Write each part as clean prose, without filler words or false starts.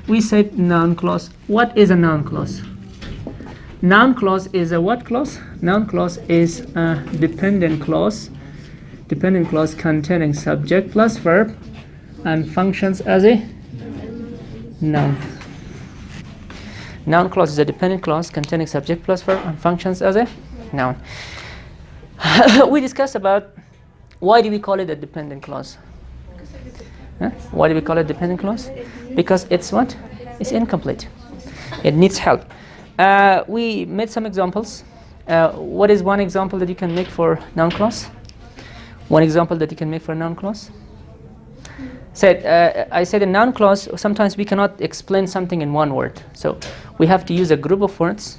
we said noun clause. What is a noun clause? Noun clause is a what clause? Noun clause is a dependent clause. Dependent clause containing subject plus verb and functions as a noun. Noun clause is a dependent clause containing subject plus verb and functions as a noun. We discussed about why do we call it a dependent clause? Huh? Why do we call it dependent clause? Because it's what? It's incomplete. It needs help. We made some examples. What is one example that you can make for noun clause? One example that you can make for a noun clause? I said a noun clause, sometimes we cannot explain something in one word. So we have to use a group of words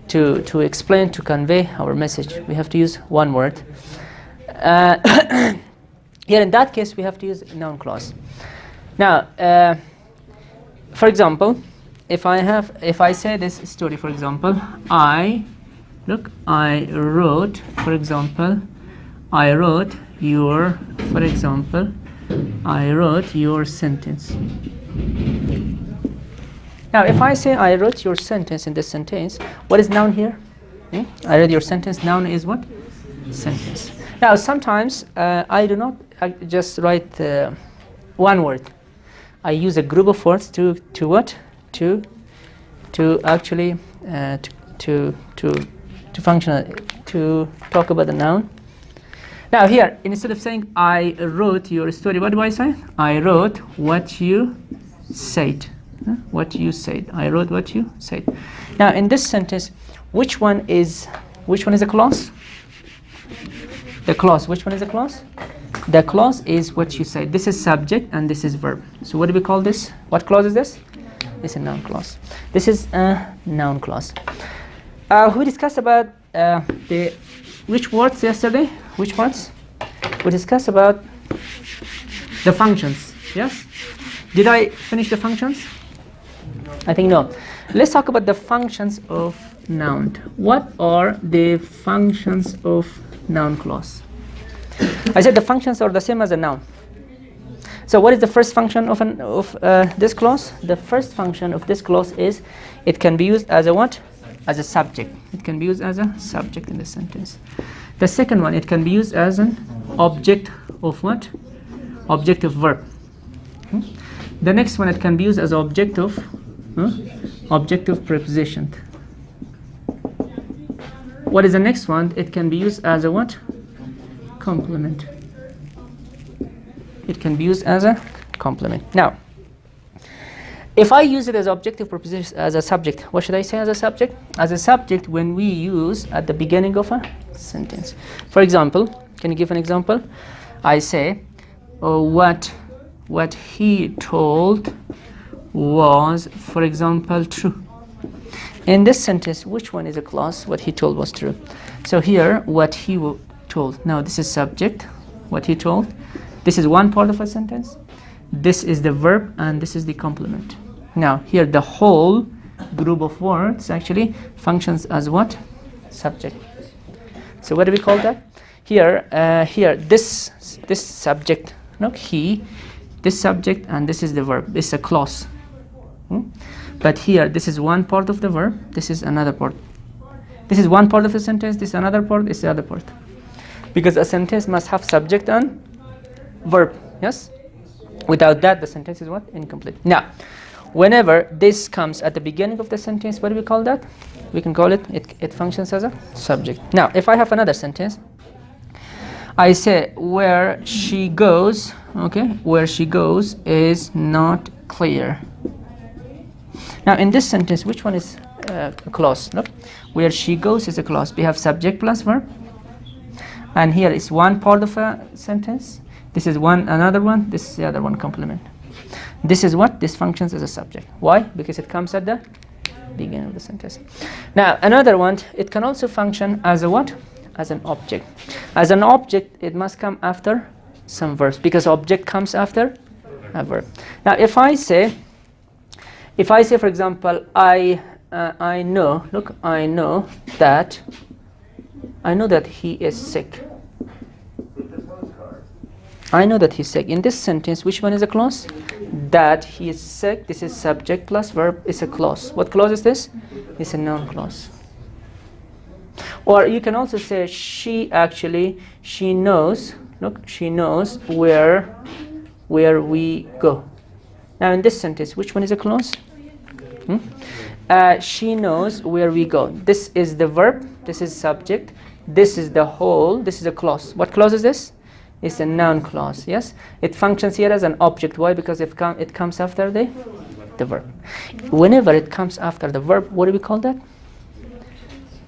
to explain, to convey our message. We have to use one word. Here in that case, we have to use a noun clause. Now, for example, if I say this story, for example, I wrote, for example, I wrote your sentence. Now, if I say I wrote your sentence in this sentence, what is noun here? I read your sentence. Noun is what? Sentence. Now, sometimes I do not just write one word. I use a group of words to what? To actually to function, to talk about the noun. Now here, instead of saying I wrote your story, what do I say? I wrote what you said. What you said. I wrote what you said. Now in this sentence, which one is a clause? The clause. Which one is a clause? The clause is what you said. This is subject and this is verb. So what do we call this? What clause is this? This is a noun clause. This is a noun clause. We discussed about which words yesterday? Which words? We discussed about the functions. Yes? Did I finish the functions? I think no. Let's talk about the functions of noun. What are the functions of noun clause? I said the functions are the same as a noun. So what is the first function of this clause? The first function of this clause is it can be used as a what? As a subject. It can be used as a subject in the sentence. The second one, it can be used as an object of what? Object of verb. The next one, it can be used as object of preposition. What is the next one? It can be used as a what? Complement. It can be used as a complement. Now, if I use it as objective preposition, as a subject, what should I say as a subject? As a subject when we use at the beginning of a sentence. For example, can you give an example? I say, what he told was, for example, true. In this sentence, which one is a clause? What he told was true. So here, what he told. Now this is subject, what he told. This is one part of a sentence. This is the verb and this is the complement. Now here the whole group of words actually functions as what? Subject. So what do we call that? Here this subject, look, he, this subject and this is the verb. This is a clause. But here this is one part of the verb, this is another part. This is one part of a sentence, this is another part, this is the other part. Because a sentence must have subject and verb, yes? Without that, the sentence is what? Incomplete. Now, whenever this comes at the beginning of the sentence, what do we call that? We can call it functions as a subject. Now, if I have another sentence, I say, where she goes, okay, where she goes is not clear. Now, in this sentence, which one is a clause? Look, where she goes is a clause. We have subject plus verb. And here is one part of a sentence. This is another one. This is the other one, complement. This is what? This functions as a subject. Why? Because it comes at the beginning of the sentence. Now, another one, it can also function as a what? As an object. As an object, it must come after some verbs, because object comes after a verb. Now, if I say, for example, I know, look, I know that he is sick. I know that he's sick. In this sentence, which one is a clause? that he is sick. This is subject plus verb. It's a clause. What clause is this? It's a noun clause. Or you can also say she knows. Look, she knows where we go. Now in this sentence, which one is a clause? She knows where we go. This is the verb. This is subject. This is the whole. This is a clause. What clause is this? It's a noun clause. Yes, it functions here as an object. Why? Because it comes after the verb. Whenever it comes after the verb, what do we call that?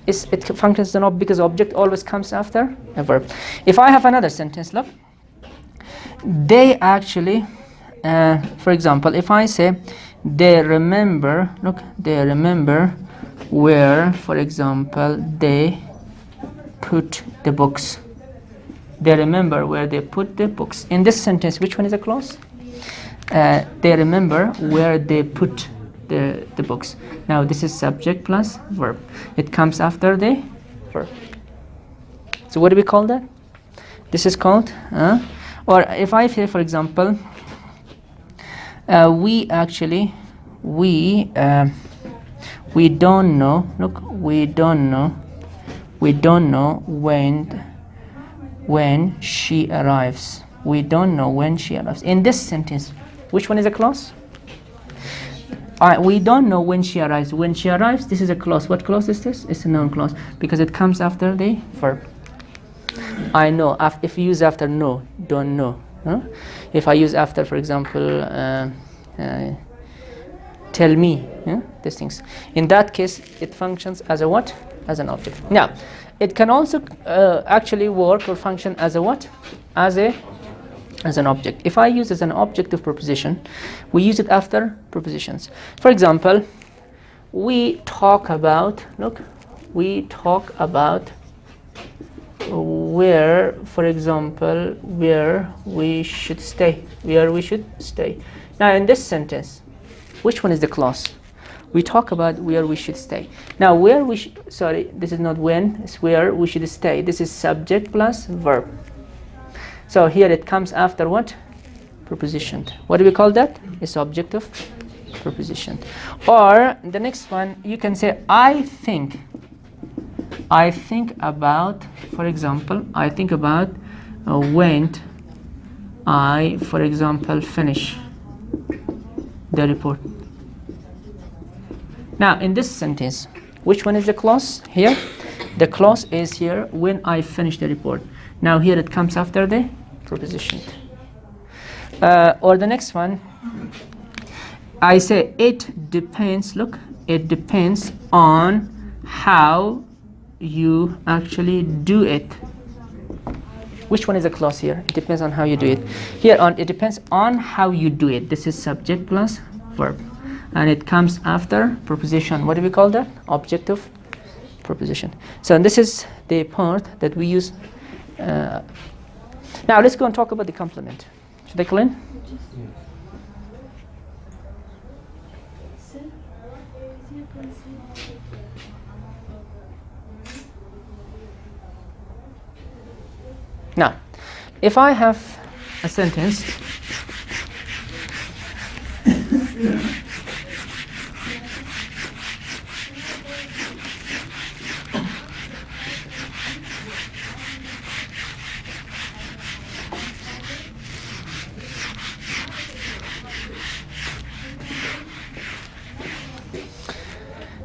It functions as an object because object always comes after a verb. If I have another sentence, look, they actually, for example, if I say they remember, look, they remember where, for example, they put the books. They remember where they put the books. In this sentence, which one is a clause? They remember where they put the books. Now this is subject plus verb. It comes after the verb. So what do we call that? This is called, or if I say, for example, we don't know. Look, we don't know when she arrives. We don't know when she arrives. In this sentence, which one is a clause? We don't know when she arrives. When she arrives, this is a clause. What clause is this? It's a noun clause because it comes after the verb. I know. If you use after know, don't know. If I use after, for example, tell me, these things. In that case, it functions as a what? As an object. Now, it can also actually work or function as a what? As an object. If I use as an objective preposition, we use it after prepositions. For example, we talk about where, for example, where we should stay. Now in this sentence, which one is the clause? We talk about where we should stay. Now this is not when, it's where we should stay. This is subject plus verb. So here it comes after what? Preposition. What do we call that? It's objective preposition. Or the next one, you can say I think about, for example, I think about when I, for example, finish the report. Now in this sentence, which one is the clause here? The clause is here when I finish the report. Now here it comes after the preposition. Or the next one, I say it depends. Look, it depends on how you actually do it. Which one is a clause here? It depends on how you do it. Here on it depends on how you do it. This is subject plus verb, and it comes after preposition. What do we call that? Objective preposition. So this is the part that we use. Now let's go and talk about the complement. Should I call in? Now, if I have a sentence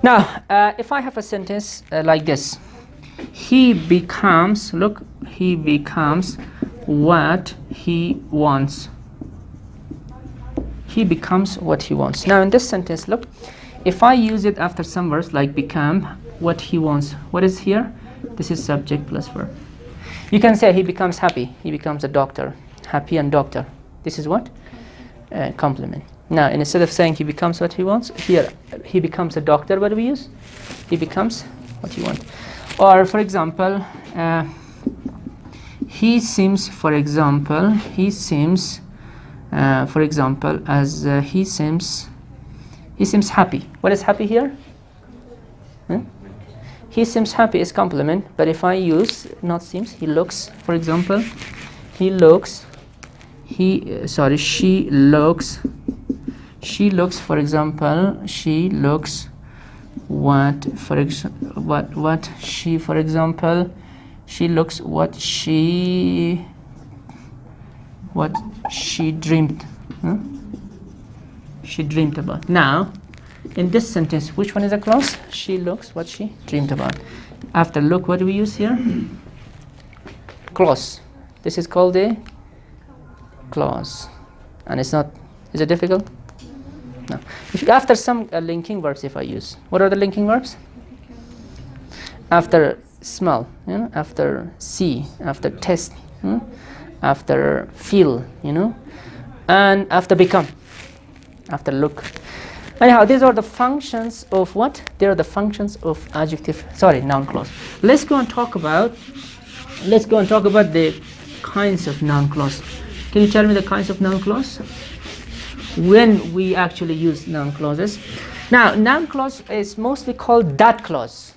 now, if I have a sentence like this, he becomes, look, he becomes what he wants. He becomes what he wants. Now in this sentence, look, if I use it after some words like become, what he wants, what is here? This is subject plus verb. You can say he becomes happy. He becomes a doctor. Happy and doctor. This is what? Complement. Now instead of saying he becomes what he wants, here he becomes a doctor. What do we use? He becomes what he wants. Or for example, he seems, for example, he seems happy. What is happy here? He seems happy is complement, but if I use not seems, he looks, for example, she looks She looks, for example, she looks what, for example, what she, for example, she looks what she dreamed. Huh? She dreamed about. Now, in this sentence, which one is a clause? She looks what she dreamed about. After look, what do we use here? Clause. This is called a clause. And it's not, is it difficult? No. If after some linking verbs, if I use, what are the linking verbs? After smell, you know, after see, after taste, after feel, you know, and after become, after look. Anyhow, these are the functions of what? They are the functions of noun clause. Let's go and talk about the kinds of noun clause. Can you tell me the kinds of noun clause? When we actually use noun clauses. Now, noun clause is mostly called that clause.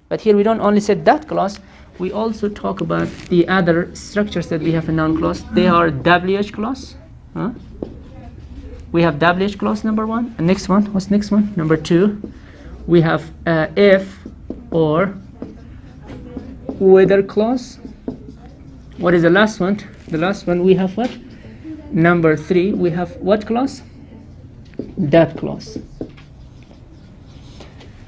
But here we don't only say that clause, we also talk about the other structures that we have in noun clause. They are WH clause. Huh? We have WH clause number 1. And next one, what's next one? Number 2. We have if or whether clause. What is the last one? The last one we have what? Number 3, we have what clause? That clause.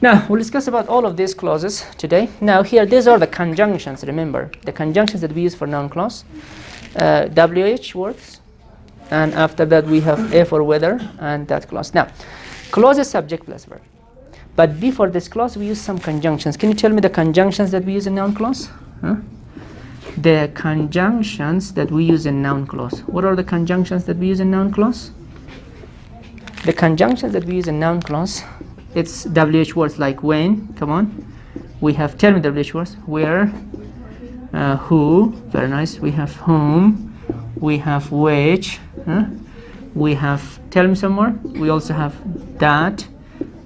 Now, we'll discuss about all of these clauses today. Now, here, these are the conjunctions, remember. The conjunctions that we use for noun clause. WH words. And after that, we have if or whether and that clause. Now, clause is subject plus verb. But before this clause, we use some conjunctions. Can you tell me the conjunctions that we use in noun clause? Huh? The conjunctions that we use in noun clause. What are the conjunctions that we use in noun clause? The conjunctions that we use in noun clause, it's WH words like when, come on. We have, tell me WH words, where, who, very nice. We have whom, we have which, we have, tell me some more. We also have that,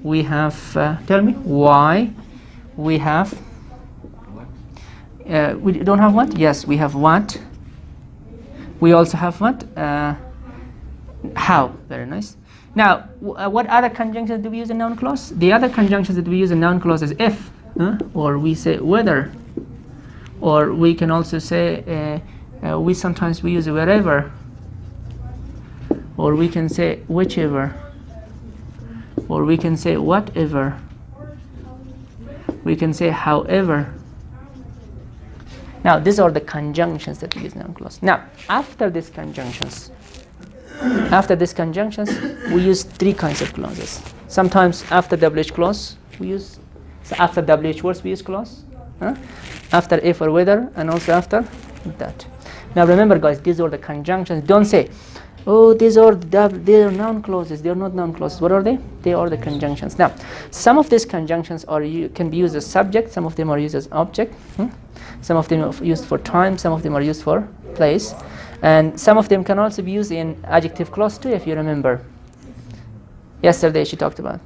we have, tell me, why, we have, we don't have what? Yes, we have what. We also have what? How. Very nice. Now, what other conjunctions do we use in noun clause? The other conjunctions that we use in noun clause is if, or we say whether, or we can also say we sometimes use wherever, or we can say whichever, or we can say whatever, we can say however. Now, these are the conjunctions that we use in noun clause. Now, after these conjunctions, we use 3 kinds of clauses. Sometimes after WH clause, we use, so after WH words, we use clause. After if or whether, and also after that. Now, remember, guys, these are the conjunctions. Don't say, oh, they are noun clauses. They are not noun clauses. What are they? They are the conjunctions. Now, some of these conjunctions can be used as subject. Some of them are used as object. Some of them are used for time. Some of them are used for place. And some of them can also be used in adjective clause too, if you remember. Yesterday she talked about,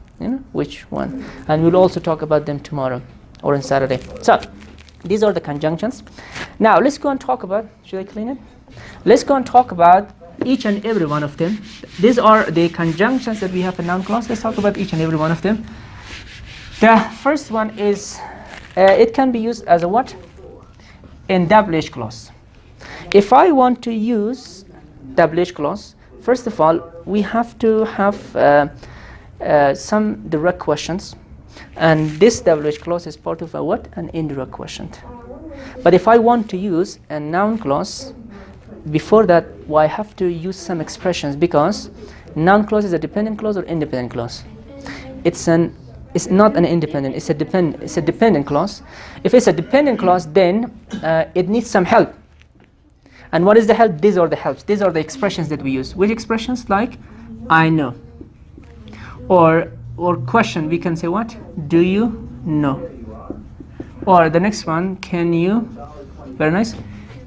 which one. And we'll also talk about them tomorrow or on Saturday. So, these are the conjunctions. Now, let's go and talk about, should I clean it? Let's go and talk about each and every one of them. These are the conjunctions that we have in noun clause. Let's talk about each and every one of them. The first one is, it can be used as a what? In WH clause. If I want to use WH clause, first of all, we have to have some direct questions. And this WH clause is part of a what? An indirect question. But if I want to use a noun clause, before that, I have to use some expressions, because noun clause is a dependent clause or independent clause. It's not an independent, it's a dependent clause. If it's a dependent clause, then it needs some help. And what is the help? These are the helps. These are the expressions that we use. Which expressions? Like, I know. Or question, we can say what? Do you know? Or the next one, can you, very nice,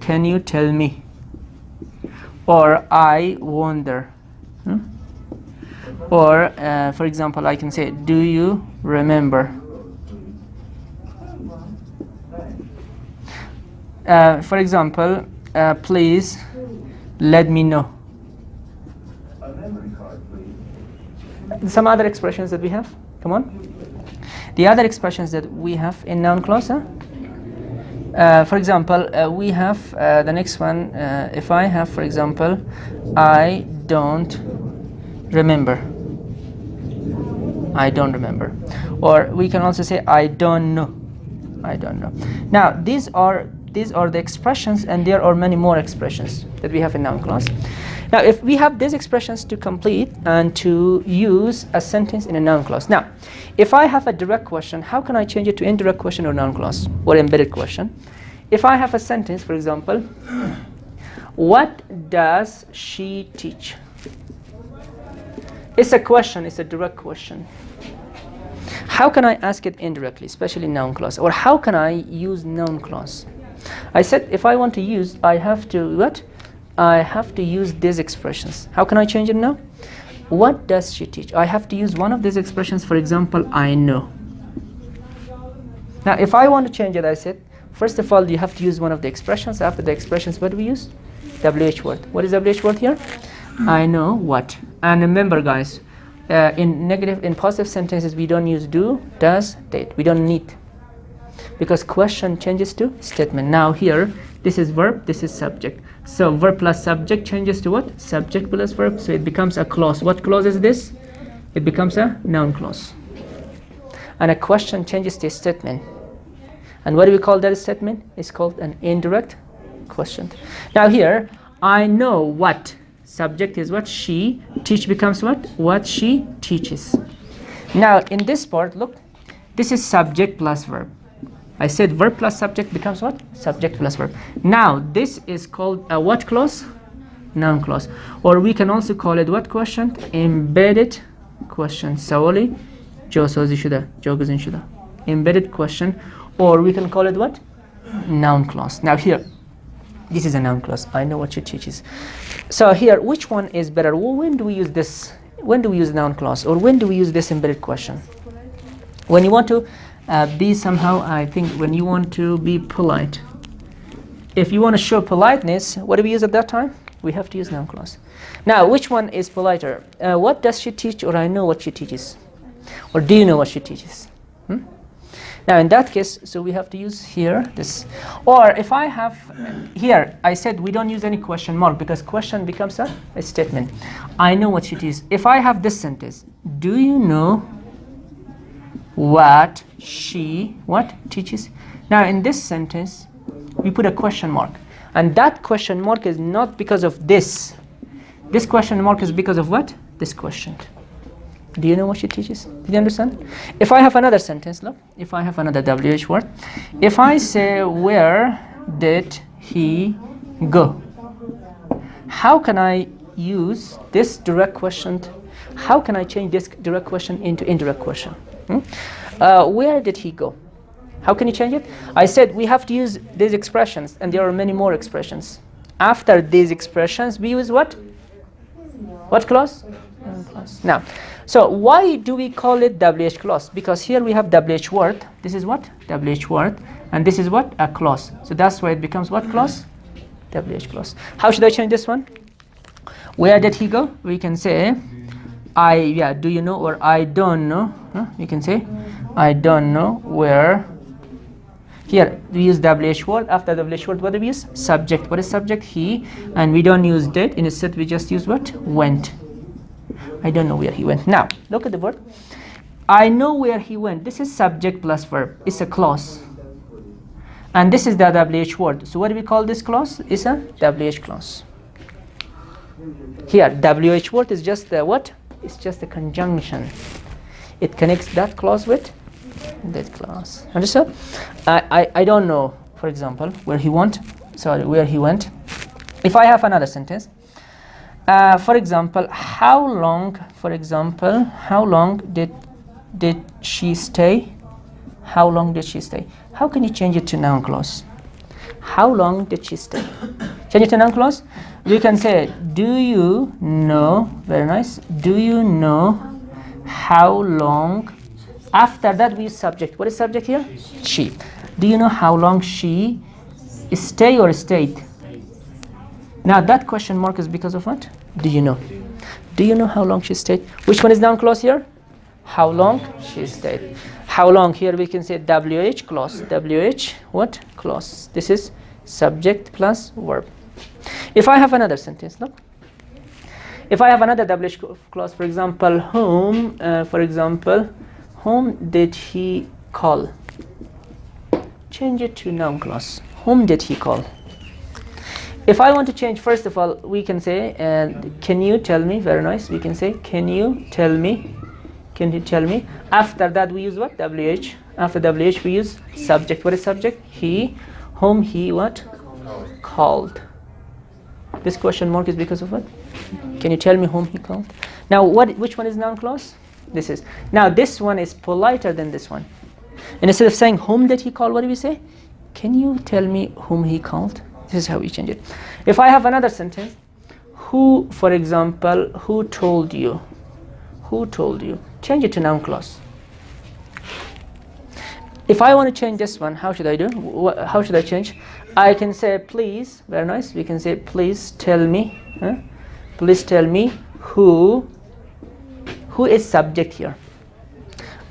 can you tell me? Or I wonder. Or, for example, I can say, do you remember? For example, please let me know. some other expressions that we have. Come on. The other expressions that we have in noun clause. For example, we have the next one. If I have, for example, I don't remember. I don't remember. Or we can also say I don't know. I don't know. Now these are the expressions, and there are many more expressions that we have in noun clause. Now if we have these expressions to complete and to use a sentence in a noun clause. Now if I have a direct question, how can I change it to indirect question or noun clause or embedded question? If I have a sentence, for example, what does she teach? It's a question, it's a direct question. How can I ask it indirectly, especially noun clause? Or how can I use noun clause? I said if I want to use, I have to what? I have to use these expressions. How can I change it now? What does she teach? I have to use one of these expressions, for example, I know. Now if I want to change it, I said, first of all, you have to use one of the expressions. After the expressions, what do we use? WH word. What is WH word here? I know what. And remember, guys, in positive sentences, we don't use do, does, did. We don't need, because question changes to statement. Now here, this is verb, this is subject. So verb plus subject changes to what? Subject plus verb. So it becomes a clause. What clause is this? It becomes a noun clause. And a question changes to a statement. And what do we call that statement? It's called an indirect question. Now here, I know what. Subject is what? She. Teach becomes what? What she teaches. Now in this part, look, this is subject plus verb. I said verb plus subject becomes what? Subject plus verb. Now this is called a what clause? Noun clause. Or we can also call it what question? Embedded question. Sawali josozi shuda, joguzin shuda. Embedded question. Or we can call it what? Noun clause. Now here, this is a noun clause. I know what she teaches. So here, which one is better? When do we use this? When do we use noun clause? Or when do we use this embedded question? When you want to be somehow, I think, when you want to be polite. If you want to show politeness, what do we use at that time? We have to use noun clause. Now, which one is politer? What does she teach? Or I know what she teaches? Or do you know what she teaches? Now in that case, so we have to use here this. Or if I have here, I said we don't use any question mark because question becomes a statement. I know what she teaches. If I have this sentence, do you know what she teaches? Now in this sentence, we put a question mark. And that question mark is not because of this. This question mark is because of what? This question. Do you know what she teaches? Did you understand? If I have another sentence, look, if I have another WH word, if I say, where did he go? How can I use this direct question? How can I change this direct question into indirect question? Where did he go? How can you change it? I said we have to use these expressions, and there are many more expressions. After these expressions, we use what? What clause? Now, so why do we call it WH clause? Because here we have WH word. This is what? WH word. And this is what? A clause. So that's why it becomes what clause? WH clause. How should I change this one? Where did he go? We can say, do you know, or I don't know. You can say, I don't know where. Here we use WH word. After WH word, what do we use? Subject. What is subject? He. And we don't use did. Instead, we just use what? Went. I don't know where he went. Now, look at the word. I know where he went. This is subject plus verb. It's a clause. And this is the WH word. So what do we call this clause? It's a WH clause. Here, WH word is just the what? It's just a conjunction. It connects that clause with that clause. Understood? I don't know, for example, where he went. Sorry, where he went. If I have another sentence, for example, how long did she stay? How long did she stay? How can you change it to noun clause? How long did she stay? Change it to noun clause. We can say, do you know? Very nice. Do you know how long? After that, we use subject. What is subject here? She. Do you know how long she stay or stayed? Now that question mark is because of what? Do you know? Do you know how long she stayed? Which one is noun clause here? How long she stayed. How long here we can say WH clause. WH what? Clause. This is subject plus verb. If I have another sentence, look. If I have another WH clause, for example, whom did he call? Change it to noun clause. Whom did he call? If I want to change, first of all, we can say, can you tell me? Very nice. We can say, can you tell me? Can you tell me? After that, we use what? WH. After WH, we use subject. What is subject? He. Whom he what? Called. This question mark is because of what? Can you tell me whom he called? Now, which one is noun clause? This is. Now, this one is politer than this one. And instead of saying whom did he call, what do we say? Can you tell me whom he called? This is how we change it. If I have another sentence, who, for example, who told you? Who told you? Change it to noun clause. If I want to change this one, how should I do? How should I change? I can say please. Very nice. We can say please tell me. Please tell me who is subject here.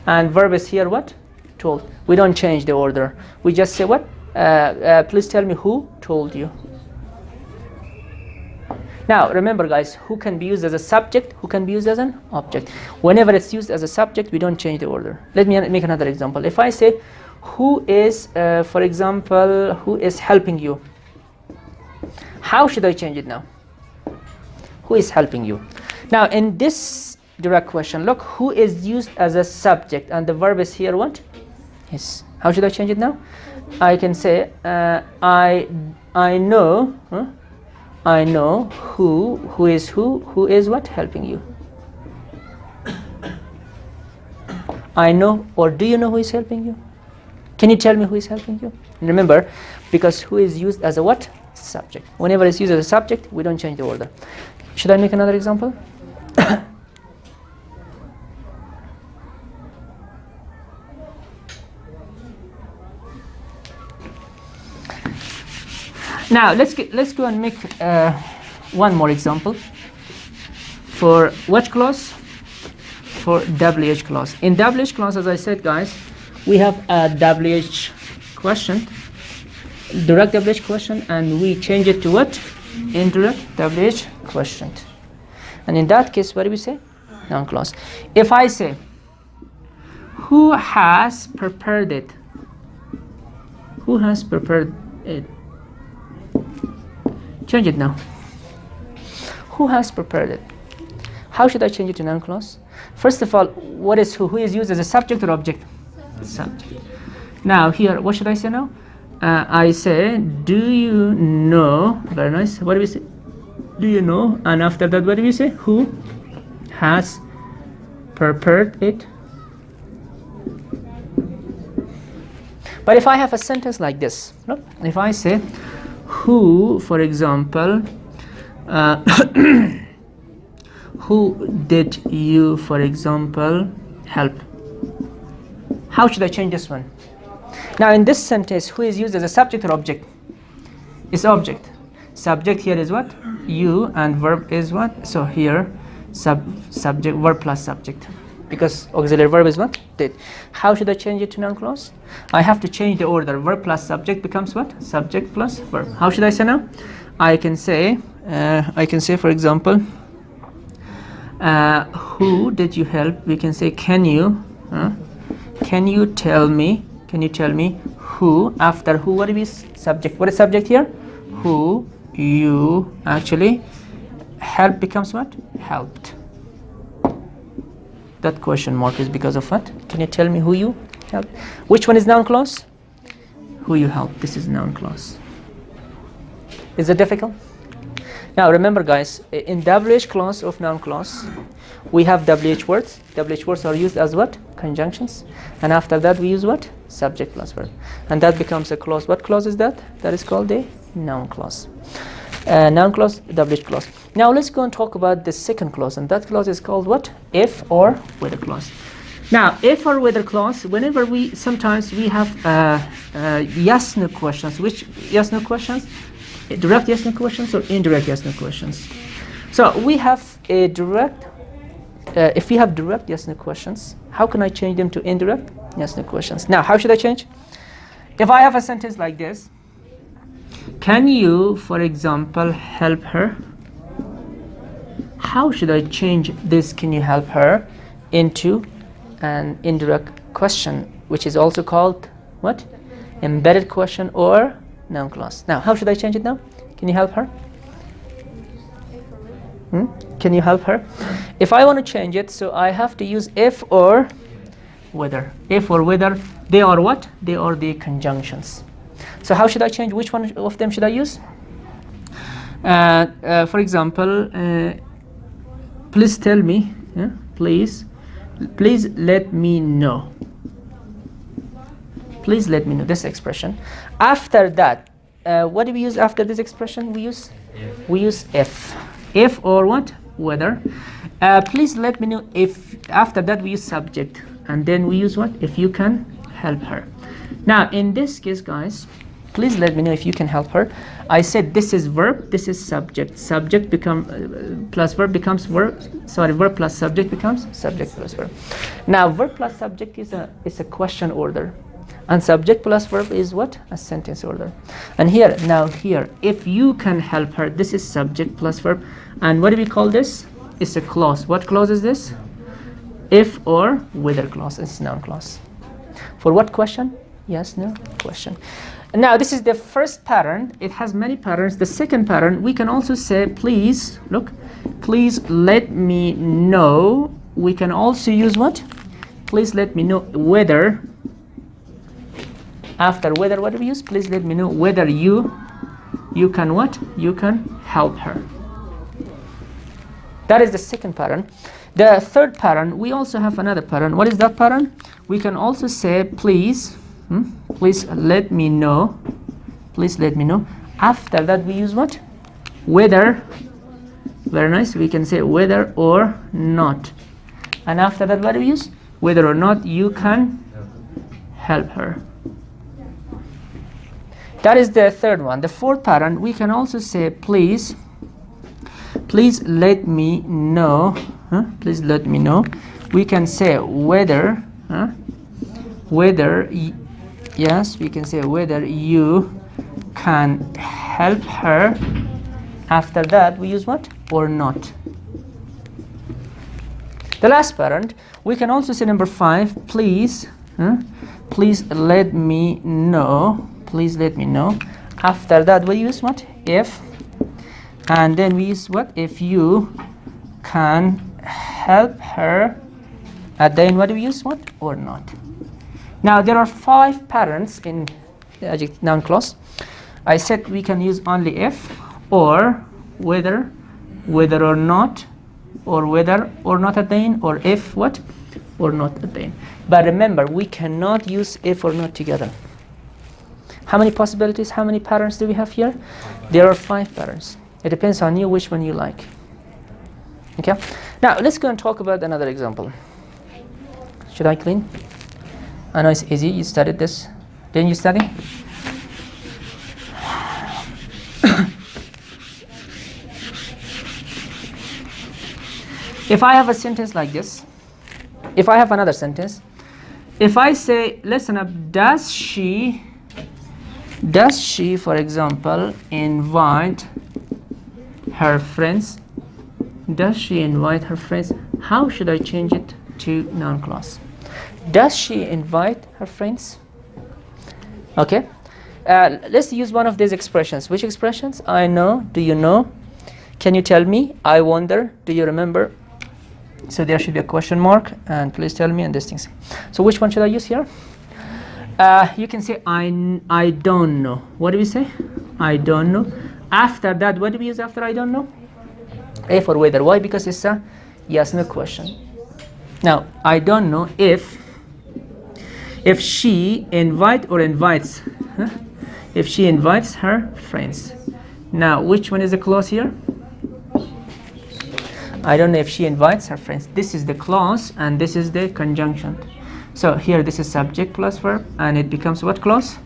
And verb is here what? Told. We don't change the order. We just say what? Please tell me who told you. Now remember guys, who can be used as a subject, who can be used as an object. Whenever it's used as a subject, we don't change the order. Let me make another example. If I say who is, for example, who is helping you, how should I change it now? Who is helping you? Now in this direct question, look, who is used as a subject and the verb is here what? Yes. How should I change it now? I can say I know who is what helping you. I know, or do you know who is helping you? Can you tell me who is helping you? Remember, because who is used as a what? Subject. Whenever it's used as a subject, we don't change the order. Should I make another example? Now let's go and make one more example for what clause? For WH clause. In WH clause, as I said, guys, we have a WH question, direct WH question, and we change it to what? Indirect WH question. And in that case, what do we say? Noun clause. If I say, who has prepared it? Who has prepared it? Change it now. Who has prepared it? How should I change it to noun clause? First of all, what is who? Who is used as a subject or object? Subject. Now here, what should I say now? I say, do you know? Very nice. What do we say? Do you know? And after that, what do we say? Who has prepared it? But if I have a sentence like this, look, if I say, who, for example, who did you, for example, help? How should I change this one? Now in this sentence, who is used as a subject or object? It's object. Subject here is what? You, and verb is what? So here, subject, verb plus subject. Because auxiliary verb is what? Did. How should I change it to noun clause? I have to change the order. Verb plus subject becomes what? Subject plus verb. How should I say now? I can say, for example, who did you help? We can say, can you tell me? Can you tell me who? After who, what is subject? What is subject here? Who you actually help becomes what? Helped. That question mark is because of what? Can you tell me who you help? Which one is noun clause? Who you help. This is noun clause. Is it difficult? Now remember guys, in WH clause of noun clause, we have WH words. WH words are used as what? Conjunctions. And after that we use what? Subject plus verb. And that becomes a clause. What clause is that? That is called a noun clause. Noun clause, WH clause. Now let's go and talk about the second clause, and that clause is called what? If or whether clause. Now, if or whether clause, whenever sometimes we have yes no questions. Which yes no questions? Direct yes no questions or indirect yes no questions. So we have a direct, if we have direct yes no questions, how can I change them to indirect yes no questions? Now, how should I change? If I have a sentence like this, can you, for example, help her? How should I change this can you help her into an indirect question, which is also called what? Embedded question or noun clause. Now, how should I change it now? Can you help her? Can you help her? If I want to change it, so I have to use if or whether. If or whether, they are what? They are the conjunctions. So how should I change? Which one of them should I use? For example, please tell me, please let me know. Please let me know, this expression. After that, what do we use after this expression? We use if. If or what? Whether. Please let me know if. After that we use subject, and then we use what? If you can help her. Now in this case, guys, please let me know if you can help her. I said this is verb, this is subject. Subject plus verb becomes verb. Sorry, verb plus subject becomes subject plus verb. Now verb plus subject is a question order, and subject plus verb is what? A sentence order. And here, if you can help her, this is subject plus verb. And what do we call this? It's a clause. What clause is this? If or whether clause. It's noun clause. For what question? Yes, no question. Now this is the first pattern. It has many patterns. The second pattern, we can also say please, look, please let me know. We can also use what? Please let me know whether. After whether, what do we use? Please let me know whether you can what? You can help her. That is the second pattern. The third pattern, we also have another pattern. What is that pattern? We can also say please, please let me know. Please let me know. After that we use what? Whether. Very nice. We can say whether or not. And after that what do we use? Whether or not you can help her. That is the third one. The fourth pattern, we can also say please let me know. Please let me know. We can say whether, yes, we can say whether you can help her. After that, we use what? Or not. The last pattern, we can also say number 5, please let me know. Please let me know. After that, we use what? If. And then we use what? If you can help her. At the end, what do we use? What? Or not. Now, there are 5 patterns in the adjective noun clause. I said we can use only if, or, whether or not, or whether or not at the end, or if what? Or not at the end. But remember, we cannot use if or not together. How many possibilities, how many patterns do we have here? There are 5 patterns. It depends on you which one you like. Okay? Now, let's go and talk about another example. Should I clean? I know it's easy. You studied this. Didn't you study? If I have a sentence like this, if I have another sentence, if I say, listen up, does she, for example, invite her friends? Does she invite her friends? How should I change it to noun clause? Does she invite her friends? Okay. Let's use one of these expressions. Which expressions? I know. Do you know? Can you tell me? I wonder. Do you remember? So there should be a question mark, and please tell me and these things. So which one should I use here? You can say I don't know. What do we say? I don't know. After that, what do we use after I don't know? If or whether. Why? Because it's a yes no question. Now I don't know if she invite or invites, if she invites her friends. Now which one is the clause here? I don't know if she invites her friends. This is the clause and this is the conjunction. So here this is subject plus verb, and it becomes what clause?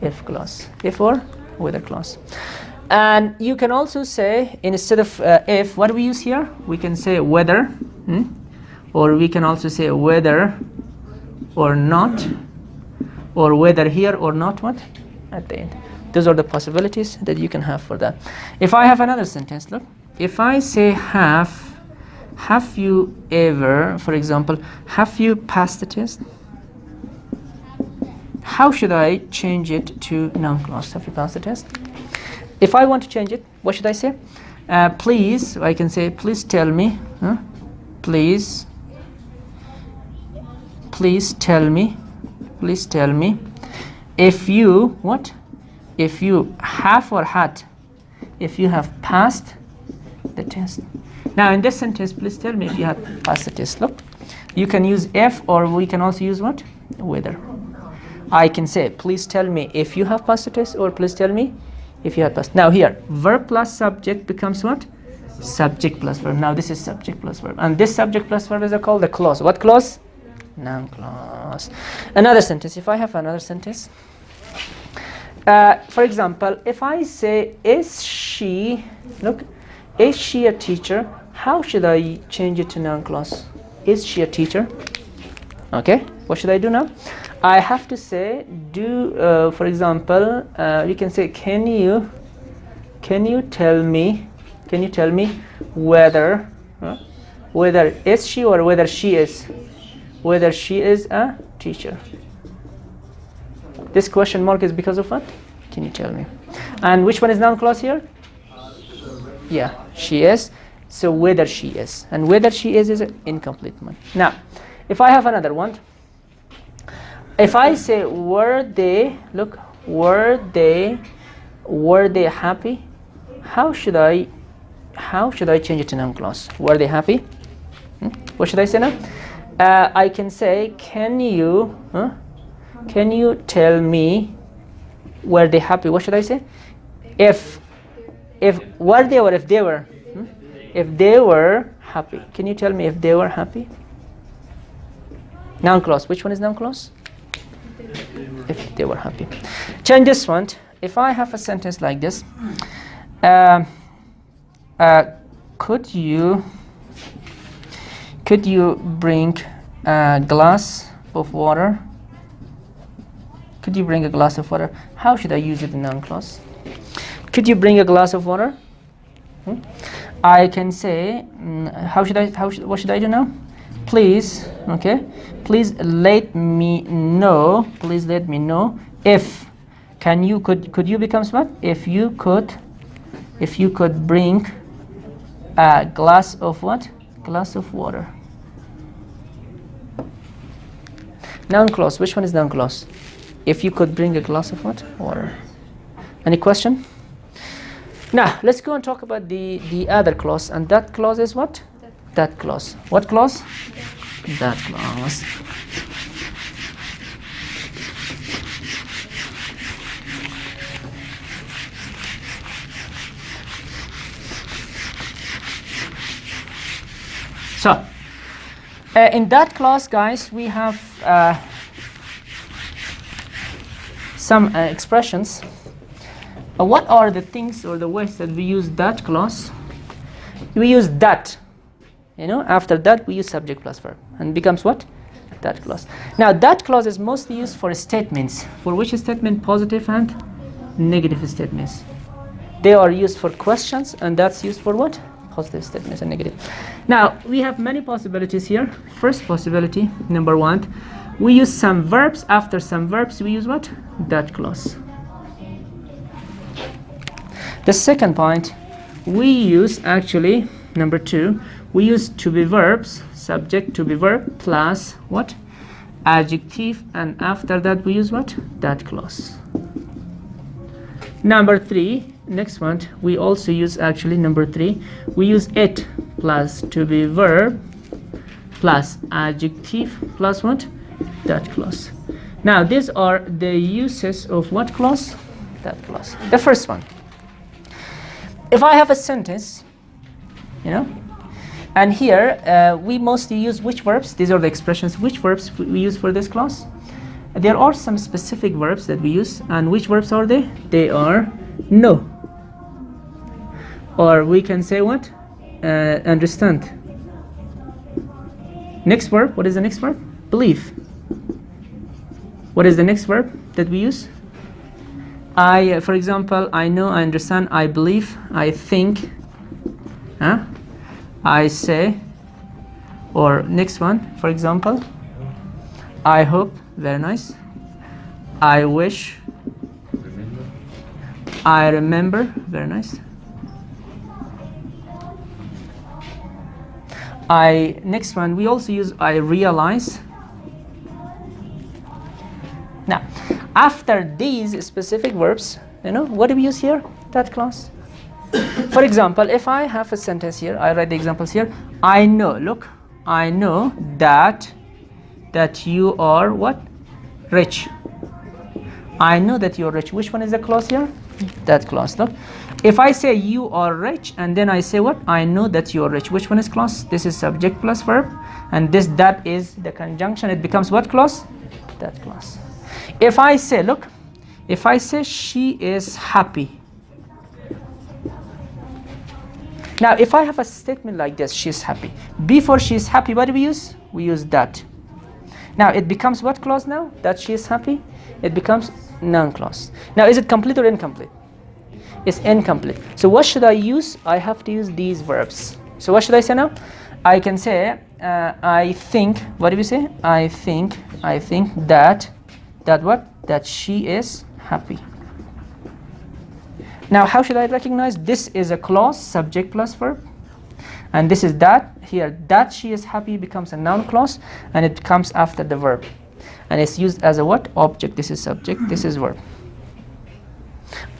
If clause. If or whether clause. And you can also say, instead of if, what do we use here? We can say whether, or we can also say whether or not, or whether here or not what at the end. Those are the possibilities that you can have for that. If I have another sentence, look, if I say have you ever, for example, have you passed the test? How should I change it to noun clause? Have you passed the test? If I want to change it, what should I say? Please, I can say, please tell me, please tell me if you, what? If you have or had, if you have passed the test. Now in this sentence, please tell me if you have passed the test. Look, you can use if, or we can also use what? Whether. I can say, please tell me if you have passed the test, or please tell me if you have passed. Now here, verb plus subject becomes what? Subject plus verb. Now this is subject plus verb. And this subject plus verb is called the clause. What clause? Noun clause. Another sentence. If I have another sentence, for example, if I say, is she, look, is she a teacher? How should I change it to noun clause? Is she a teacher? Okay, what should I do now? I have to say, for example, you can say, can you tell me whether is she or whether she is a teacher? This question mark is because of what? Can you tell me? And which one is noun clause here? Yeah, she is. So whether she is, and whether she is an incomplete one. Now, if I have another one, if I say were they, look, were they happy? How should I change it to noun clause? Were they happy? What should I say now? I can say, can you tell me were they happy? What should I say? If were they or if they were? If they were happy. Can you tell me if they were happy? Noun clause. Which one is noun clause? If they were happy. Change this one. If I have a sentence like this, could you bring a glass of water? Could you bring a glass of water? How should I use it in noun clause? Could you bring a glass of water? I can say, what should I do now? Please, okay, please let me know if, could you becomes what? If you could bring a glass of what? Glass of water. Noun clause. Which one is noun clause? If you could bring a glass of what? Water. Any question? Now let's go and talk about the other clause, and that clause is what? That clause. What clause? That clause. So in that clause, guys, we have some expressions. What are the things or the ways that we use that clause? We use that. After that we use subject plus verb, and it becomes what? That clause. Now that clause is mostly used for statements. For which statement? Positive and negative statements. They are used for questions, and that's used for what? Positive statements and negative. Now we have many possibilities here. First possibility, number one, we use some verbs. After some verbs we use what? That clause. The second point, we use actually, number two, we use to be verbs, subject to be verb, plus what? Adjective, and after that we use what? That clause. Number three, next one, we also use actually, number three, we use it plus to be verb, plus adjective, plus what? That clause. Now these are the uses of what clause? That clause. The first one. If I have a sentence, and here we mostly use which verbs? These are the expressions. Which verbs we use for this clause? There are some specific verbs that we use, and which verbs are they? They are know. Or we can say what? Understand. Next verb, what is the next verb? Believe. What is the next verb that we use? For example, I know, I understand, I believe, I think, I say, or next one, for example, I hope, very nice, I wish, I remember, very nice. Next one, we also use I realize. Now, after these specific verbs, what do we use here? That clause. For example, if I have a sentence here, I write the examples here. I know, look, I know that you are what? Rich. I know that you're rich. Which one is the clause here? That clause, look. If I say you are rich and then I say what? I know that you are rich. Which one is clause? This is subject plus verb. And that is the conjunction. It becomes what clause? That clause. If I say, look, if I say she is happy. Now, if I have a statement like this, she's happy. Before she is happy, what do we use? We use that. Now, it becomes what clause now? That she is happy? It becomes noun clause. Now, is it complete or incomplete? It's incomplete. So what should I use? I have to use these verbs. So what should I say now? I can say, I think, what do we say? I think that what? That she is happy. Now, how should I recognize? This is a clause, subject plus verb. And this is that. Here, that she is happy becomes a noun clause. And it comes after the verb. And it's used as a what? Object. This is subject. This is verb.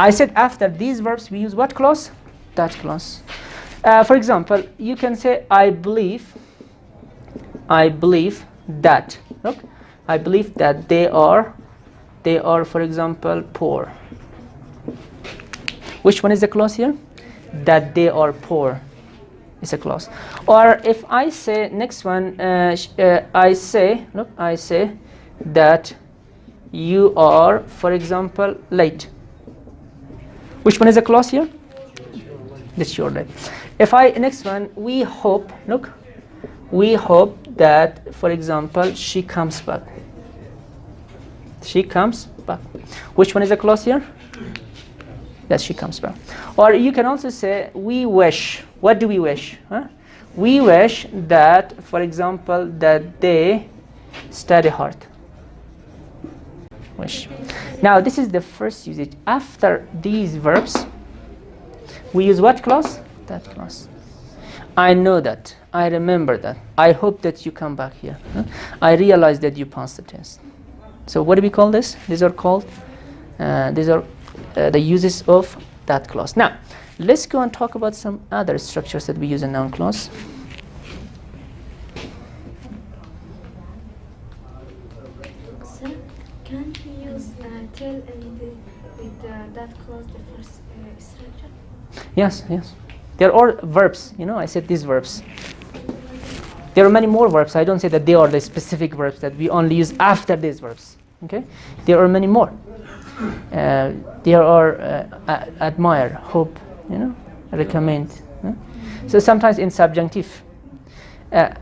I said after these verbs, we use what clause? That clause. For example, you can say, I believe that. Look, I believe that they are, for example, poor. Which one is the clause here? That they are poor is a clause. Or if I say, next one, I say that you are, for example, late. Which one is the clause here? That you're late. Next one, we hope, look, we hope that, for example, she comes back. She comes back. Which one is the clause here? That she comes back. Or you can also say, we wish. What do we wish? We wish that, for example, that they study hard. Wish. Now, this is the first usage. After these verbs, we use what clause? That clause. I know that. I remember that. I hope that you come back here. I realize that you passed the test. So what do we call this? These are called, the uses of that clause. Now, let's go and talk about some other structures that we use in noun clause. Sir, can't we use tell and with that clause the first structure? Yes. There are verbs. I said these verbs. There are many more verbs. I don't say that they are the specific verbs that we only use after these verbs. Okay? There are many more. There are admire, hope, recommend. So sometimes in subjunctive, in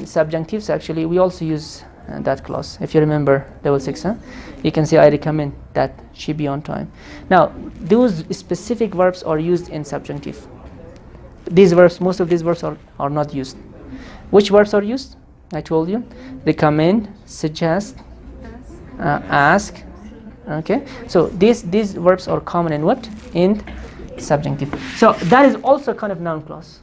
subjunctives actually, we also use that clause. If you remember level 6, you can say I recommend that she be on time. Now, those specific verbs are used in subjunctive. These verbs, most of these verbs are not used. Which verbs are used? I told you. Recommend, suggest, ask. Okay, so these verbs are common in what? In subjunctive. So that is also kind of noun clause.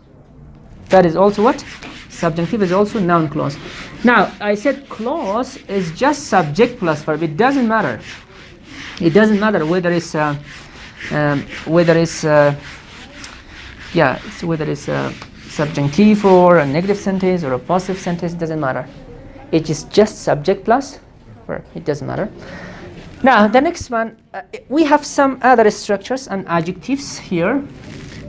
That is also what? Subjunctive is also noun clause. Now, I said clause is just subject plus verb. It doesn't matter. It doesn't matter whether it's subjunctive or a negative sentence or a positive sentence. It doesn't matter. It is just subject plus verb. It doesn't matter. Now, the next one, we have some other structures and adjectives here.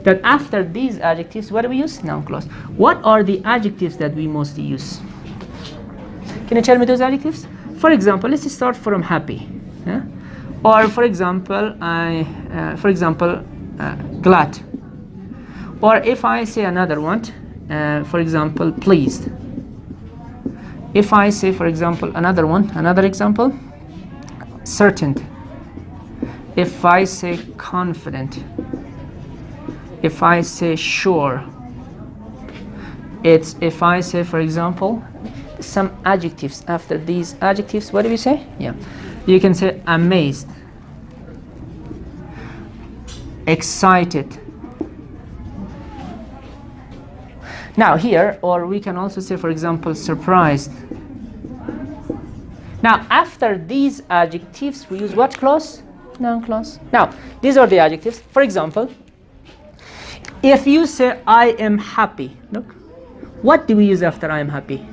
That after these adjectives, what do we use? Noun clause. What are the adjectives that we mostly use? Can you tell me those adjectives? For example, let's start from happy. Or for example, glad. Or if I say another one, for example, pleased. If I say, for example, another example, certain. If I say confident, if I say sure, it's if I say, for example, some adjectives. After these adjectives, what do we say? Yeah, you can say amazed, excited. Now here, or we can also say, for example, surprised. Now after these adjectives, we use what clause? Noun clause. Now these are the adjectives. For example, if you say I am happy, look, what do we use after I am happy?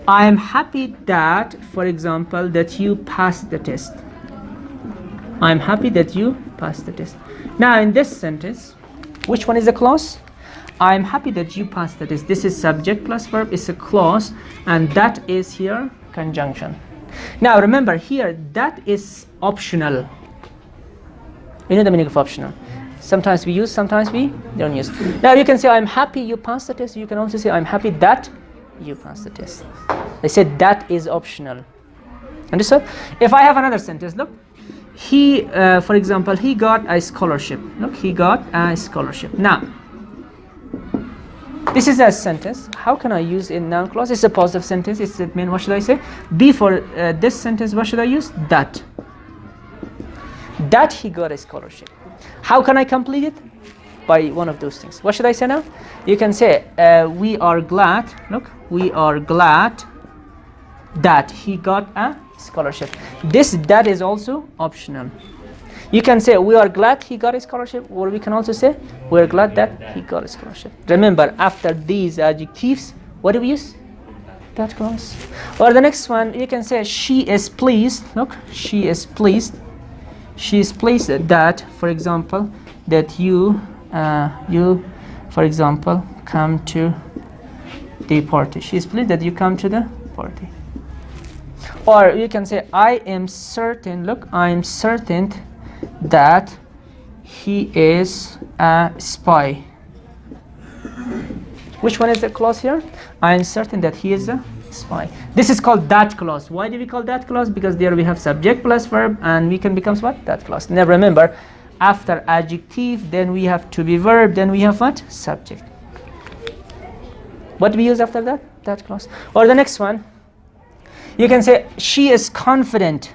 I am happy that, for example, that you passed the test. I am happy that you passed the test. Now in this sentence, which one is the clause? I am happy that you passed the test. This is subject plus verb. It's a clause, and that is here conjunction. Now remember here, that is optional. You know the meaning of optional. Sometimes we use, sometimes we don't use. Now you can say I'm happy you passed the test. You can also say I'm happy that you passed the test. They said that is optional. Understood? If I have another sentence, look, he, for example, he got a scholarship. Look, he got a scholarship. Now, this is a sentence. How can I use in noun clause? It's a positive sentence. It's it mean, what should I say? Before this sentence, what should I use? That. That he got a scholarship. How can I complete it? By one of those things. What should I say now? You can say, we are glad, look, we are glad that he got a scholarship. This that is also optional. You can say, we are glad he got a scholarship, or we can also say, we are glad that he got a scholarship. Remember, after these adjectives, what do we use? That clause. Or the next one, you can say, she is pleased, look, she is pleased. She is pleased that, for example, that you, for example, come to the party. She is pleased that you come to the party. Or you can say, I am certain, look, I am certain that he is a spy. Which one is the clause here? I am certain that he is a spy. This is called that clause. Why do we call that clause? Because there we have subject plus verb, and we can become what? That clause. Now remember, after adjective, then we have to be verb, then we have what? Subject. What do we use after that? That clause. Or the next one, you can say, she is confident.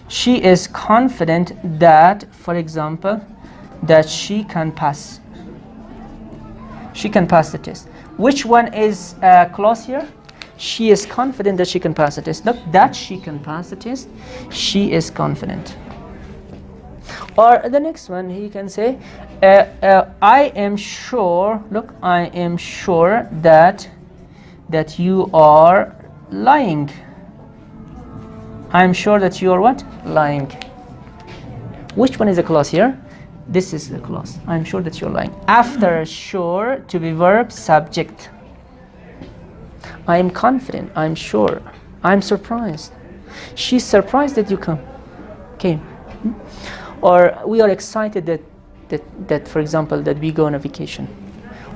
She is confident that, for example, that she can pass. She can pass the test. Which one is a clause here? She is confident that she can pass the test. Not that she can pass the test. She is confident. Or the next one, he can say, I am sure, look, I am sure that you are lying. I am sure that you are what? Lying. Which one is the clause here? This is the clause. I am sure that you are lying. After sure, to be verb, subject. I am confident. I am sure. I am surprised. She's surprised that you came. Or we are excited that, for example, that we go on a vacation.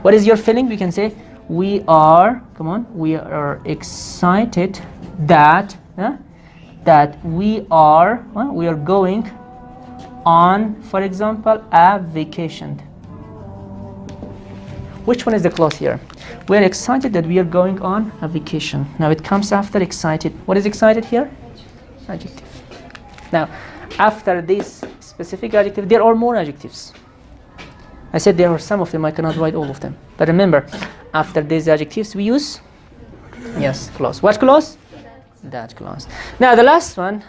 What is your feeling? We can say, we are, we are excited that we are going on, for example, a vacation. Which one is the clause here? We are excited that we are going on a vacation. Now it comes after excited. What is excited here? Adjective. Now, after this specific adjective, there are more adjectives. I said there are some of them, I cannot write all of them. But remember, after these adjectives we use, yes, clause. What clause? That clause. Now the last one,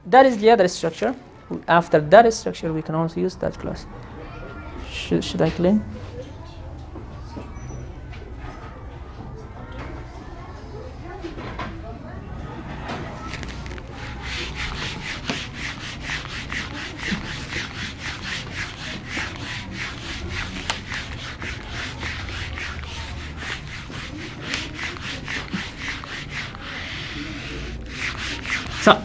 that is the other structure. After that structure, we can also use that clause. Should I clean? So,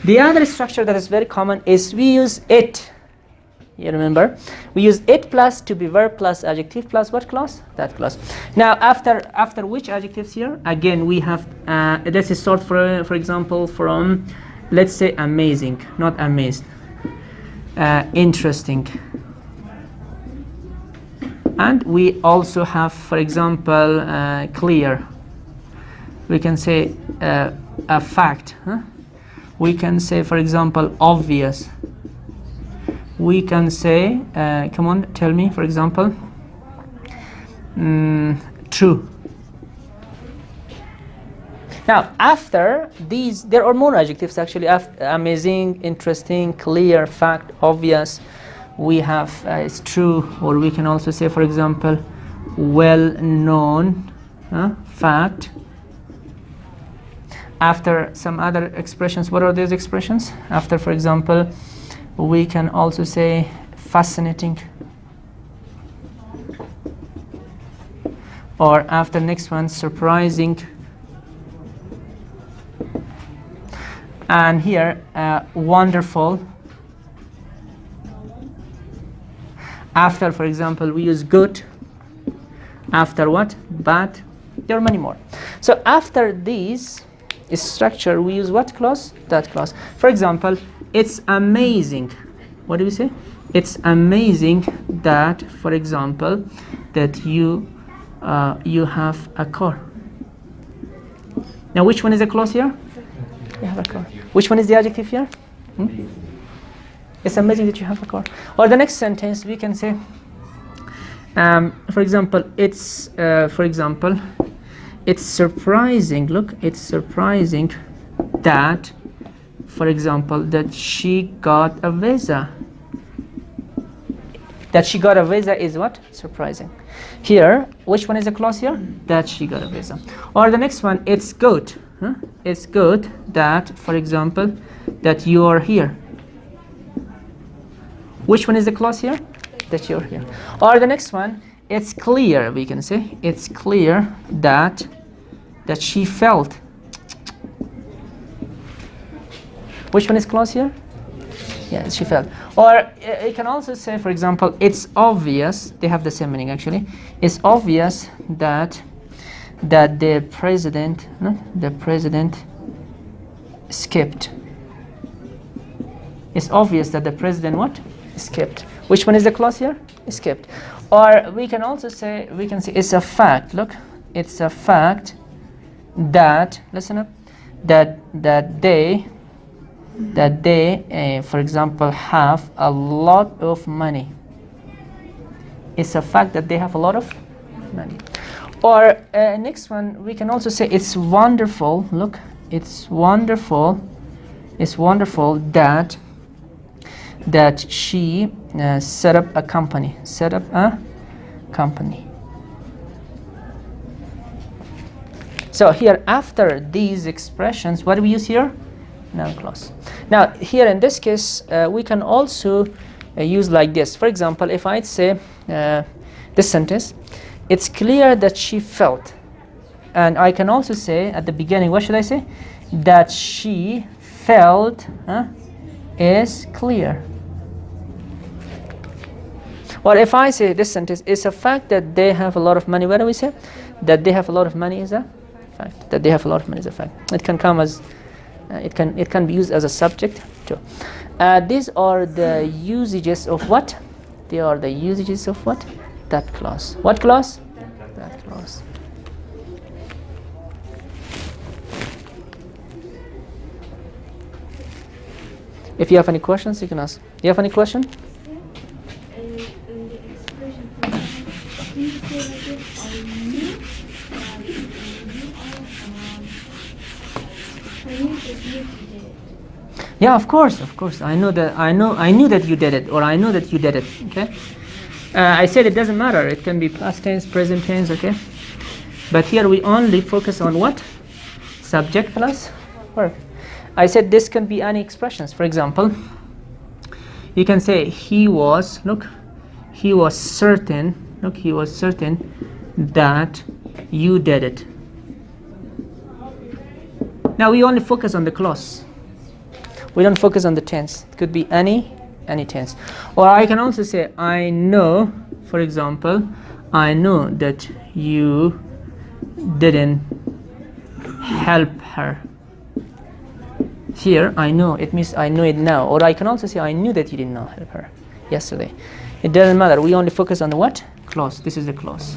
the other structure that is very common is we use it. You remember? We We use it plus to be verb plus adjective plus what clause? That clause. Now after which adjectives here? Again we have let's start for example from, let's say amazing, not amazed, interesting. And we also have, for example, clear. We can say a fact. Huh? We can say, for example, obvious. We can say, come on, tell me, for example, true. Now, after these, there are more adjectives actually. Amazing, interesting, clear, fact, obvious. We have it's true, or we can also say, for example, well-known, fact. After some other expressions, what are those expressions? After, for example, we can also say fascinating. Or after next one, surprising. And here, wonderful. After, for example, we use good. After what? Bad. There are many more. So after these structure, we use what clause? That clause. For example, it's amazing. What do we say? It's amazing that, for example, that you have a car. Now, which one is the clause here? You have a car. Which one is the adjective here? It's amazing that you have a car. Or the next sentence, we can say, for example, it's it's surprising. Look, it's surprising that, for example, that she got a visa. That she got a visa is what? Surprising. Here, which one is the clause here? That she got a visa. Or the next one, it's good. It's good that, for example, that you are here. Which one is the clause here? That you're here. Or the next one, it's clear, we can say. It's clear that she felt. Which one is clause here? Yeah, she felt. Or you can also say, for example, it's obvious. They have the same meaning actually. It's obvious that the president skipped. It's obvious that the president what? Skipped. Which one is the clause here? Skipped. Or we can also say, it's a fact. Look, it's a fact that, listen up, that they for example have a lot of money. It's a fact that they have a lot of money. Or next one, we can also say it's wonderful. Look, it's wonderful. It's wonderful that she set up a company. Set up a company. So here, after these expressions, what do we use here? Noun clause. Now, here in this case, we can also use like this. For example, if I'd say this sentence, it's clear that she felt. And I can also say at the beginning, what should I say? That she felt is clear. Or if I say this sentence, it's a fact that they have a lot of money. What do we say? That they have a lot of money is a fact. That they have a lot of money is a fact. It can come as it can be used as a subject too. These are the usages of what? They are the usages of what? That clause. What clause? That clause. If you have any questions, you can ask. You have any question? Yeah, of course. I knew that you did it, or I know that you did it. Okay. I said it doesn't matter. It can be past tense, present tense. Okay. But here we only focus on what? Subject plus verb. I said this can be any expressions. For example, you can say he was certain. Look, he was certain that you did it. Now we only focus on the clause. We don't focus on the tense. It could be any any tense. Or I can also say, I know, for example, I know that you didn't help her. Here, I know, it means I know it now. Or I can also say, I knew that you did not help her yesterday. It doesn't matter. We only focus on the what? Clause. This is the clause.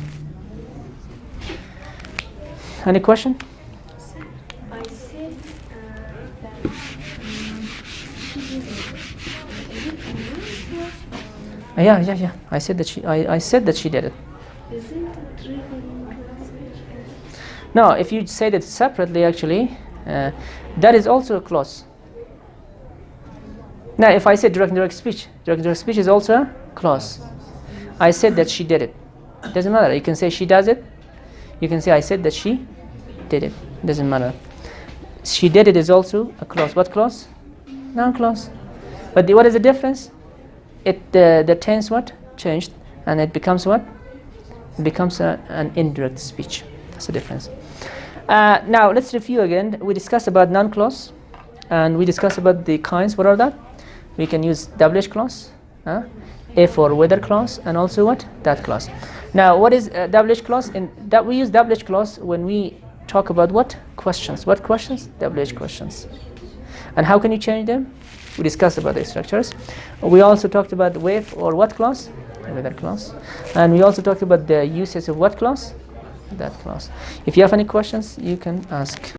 Any question? I said that Yeah. I said that she did it. isn't it driven language? No, if you say that separately, actually, that is also a clause. Now, if I say direct speech is also a clause. I said that she did it. Doesn't matter. You can say she does it. You can say I said that she did it. Doesn't matter. She did it is also a clause. What clause? Noun clause. But what is the difference? The tense what? Changed, and it becomes what? It becomes an indirect speech. That's the difference. Now let's review again. We discussed about noun clause, and we discussed about the kinds. What are that? We can use WH clause, if or whether clause, and also what? That clause. Now, what is WH clause? That we use WH clause when we talk about what? Questions. What questions? WH questions. And how can you change them? We discussed about the structures. We also talked about with or what clause? Whether clause. And we also talked about the uses of what clause? That clause. If you have any questions, you can ask.